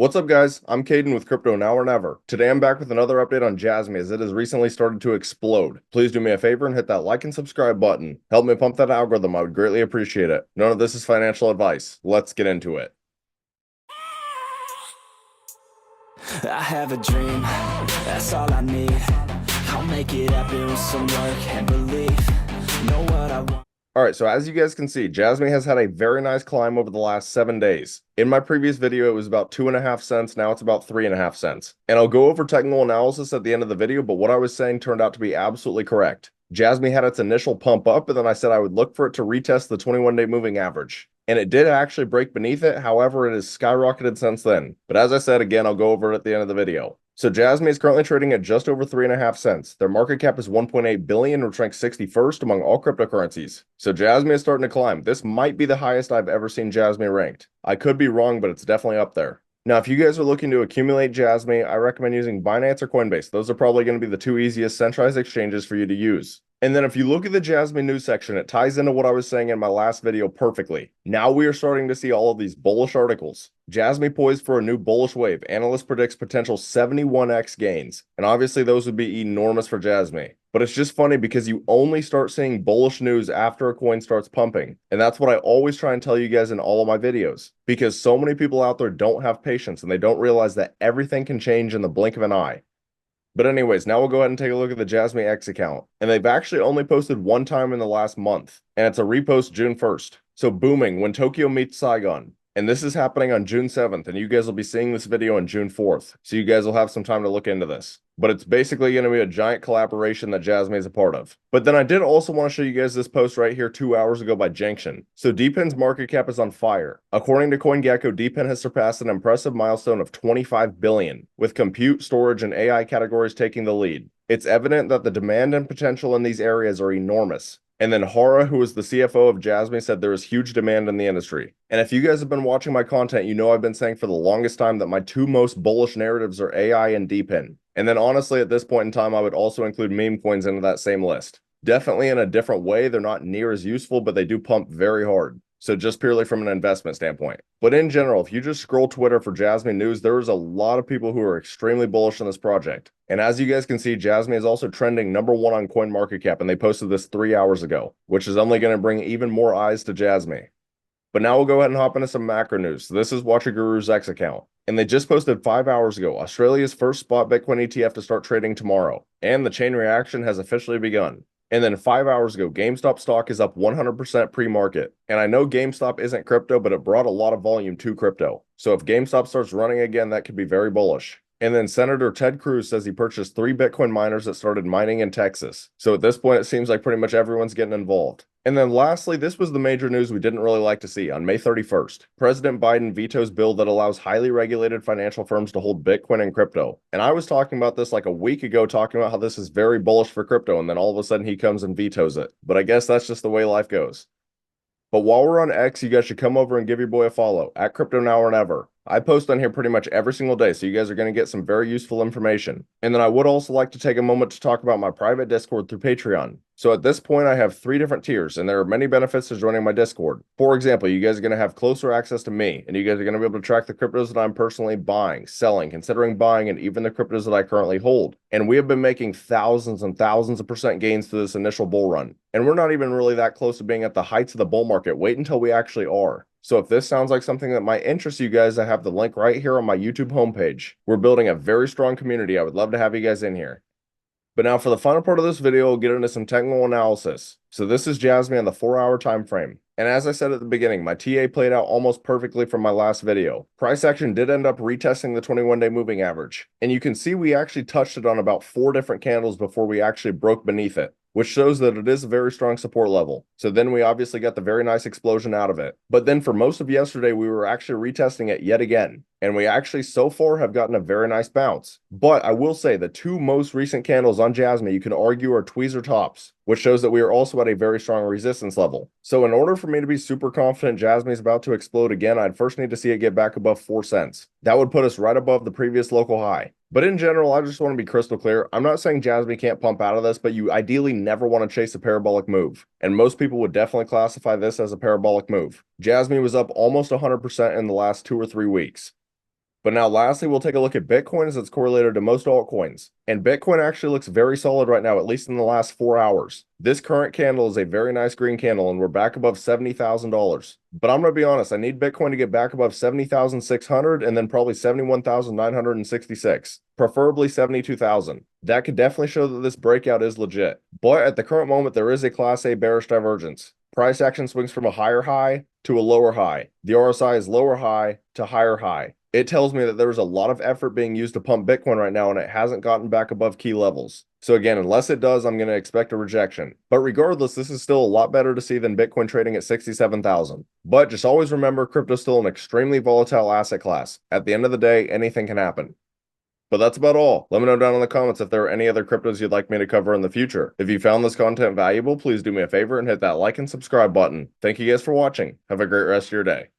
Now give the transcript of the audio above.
What's up, guys? I'm Caden with Crypto Now or Never. Today I'm back with another update on Jasmy as it has recently started to explode. Please do me a favor and hit that like and subscribe button. Help me pump that algorithm, I would greatly appreciate it. None of this is financial advice. Let's get into it. I have a dream, that's all I need. I'll make it happen with some work and belief. Know what I want. Alright, so as you guys can see, Jasmy has had a very nice climb over the last 7 days. In my previous video, it was about 2.5 cents, now it's about 3.5 cents. And I'll go over technical analysis at the end of the video, but what I was saying turned out to be absolutely correct. Jasmy had its initial pump up, and then I said I would look for it to retest the 21-day moving average. And it did actually break beneath it, however, it has skyrocketed since then. But as I said, again, I'll go over it at the end of the video. So Jasmy is currently trading at just over 3.5 cents. Their market cap is 1.8 billion, which ranks 61st among all cryptocurrencies. So Jasmy is starting to climb. This might be the highest I've ever seen Jasmy ranked. I could be wrong, but it's definitely up there. Now, if you guys are looking to accumulate Jasmy, I recommend using Binance or Coinbase. Those are probably going to be the two easiest centralized exchanges for you to use. And then if you look at the Jasmy news section, it ties into what I was saying in my last video perfectly. Now we are starting to see all of these bullish articles. Jasmy poised for a new bullish wave. Analyst predicts potential 71x gains. And obviously those would be enormous for Jasmy. But it's just funny because you only start seeing bullish news after a coin starts pumping. And that's what I always try and tell you guys in all of my videos. Because so many people out there don't have patience and they don't realize that everything can change in the blink of an eye. But anyways, now we'll go ahead and take a look at the Jasmy X account. And they've actually only posted one time in the last month. And it's a repost June 1st. So booming, when Tokyo meets Saigon. And this is happening on June 7th. And you guys will be seeing this video on June 4th. So you guys will have some time to look into this. But it's basically going to be a giant collaboration that Jasmy is a part of. But then I did also want to show you guys this post right here 2 hours ago by Janction. So DePin's market cap is on fire. According to CoinGecko, DePin has surpassed an impressive milestone of 25 billion, with compute, storage, and AI categories taking the lead. It's evident that the demand and potential in these areas are enormous. And then Hara, who is the CFO of Jasmy, said there is huge demand in the industry. And if you guys have been watching my content, you know I've been saying for the longest time that my two most bullish narratives are AI and DePin. And then honestly, at this point in time, I would also include meme coins into that same list. Definitely in a different way, they're not near as useful, but they do pump very hard. So just purely from an investment standpoint. But in general, if you just scroll Twitter for Jasmy news, there is a lot of people who are extremely bullish on this project. And as you guys can see, Jasmy is also trending #1 on CoinMarketCap, and they posted this 3 hours ago, which is only going to bring even more eyes to Jasmy. But now we'll go ahead and hop into some macro news. So this is WatcherGuru's X account. And they just posted 5 hours ago, Australia's first spot Bitcoin ETF to start trading tomorrow. And the chain reaction has officially begun. And then 5 hours ago, GameStop stock is up 100% pre-market. And I know GameStop isn't crypto, but it brought a lot of volume to crypto. So if GameStop starts running again, that could be very bullish. And then Senator Ted Cruz says he purchased 3 Bitcoin miners that started mining in Texas. So at this point, it seems like pretty much everyone's getting involved. And then lastly, this was the major news we didn't really like to see. On May 31st, President Biden vetoes bill that allows highly regulated financial firms to hold Bitcoin and crypto. And I was talking about this like a week ago, talking about how this is very bullish for crypto, and then all of a sudden he comes and vetoes it. But I guess that's just the way life goes. But while we're on X, you guys should come over and give your boy a follow, at Crypto Now or Never. I post on here pretty much every single day, so you guys are going to get some very useful information. And then I would also like to take a moment to talk about my private Discord through Patreon. So at this point, I have 3 different tiers, and there are many benefits to joining my Discord. For example, you guys are going to have closer access to me, and you guys are going to be able to track the cryptos that I'm personally buying, selling, considering buying, and even the cryptos that I currently hold. And we have been making thousands and thousands of percent gains through this initial bull run. And we're not even really that close to being at the heights of the bull market. Wait until we actually are. So if this sounds like something that might interest you guys, I have the link right here on my YouTube homepage. We're building a very strong community. I would love to have you guys in here. But now for the final part of this video, we'll get into some technical analysis. So this is Jasmy on the 4-hour time frame. And as I said at the beginning, my TA played out almost perfectly from my last video. Price action did end up retesting the 21-day moving average. And you can see we actually touched it on about 4 different candles before we actually broke beneath it, which shows that it is a very strong support level. So then we obviously got the very nice explosion out of it. But then for most of yesterday, we were actually retesting it yet again. And we actually so far have gotten a very nice bounce. But I will say the 2 most recent candles on Jasmy, you can argue are tweezer tops, which shows that we are also at a very strong resistance level. So in order for me to be super confident Jasmy is about to explode again, I'd first need to see it get back above 4 cents. That would put us right above the previous local high. But in general, I just want to be crystal clear. I'm not saying Jasmy can't pump out of this, but you ideally never want to chase a parabolic move. And most people would definitely classify this as a parabolic move. Jasmy was up almost 100% in the last 2 or 3 weeks. But now lastly, we'll take a look at Bitcoin as it's correlated to most altcoins. And Bitcoin actually looks very solid right now, at least in the last 4 hours. This current candle is a very nice green candle and we're back above $70,000. But I'm going to be honest, I need Bitcoin to get back above 70,600 and then probably 71,966, preferably 72,000. That could definitely show that this breakout is legit. But at the current moment, there is a Class A bearish divergence. Price action swings from a higher high to a lower high. The RSI is lower high to higher high. It tells me that there's a lot of effort being used to pump Bitcoin right now and it hasn't gotten back above key levels. So again, unless it does, I'm going to expect a rejection. But regardless, this is still a lot better to see than Bitcoin trading at 67,000. But just always remember, crypto is still an extremely volatile asset class. At the end of the day, anything can happen. But that's about all. Let me know down in the comments if there are any other cryptos you'd like me to cover in the future. If you found this content valuable, please do me a favor and hit that like and subscribe button. Thank you guys for watching. Have a great rest of your day.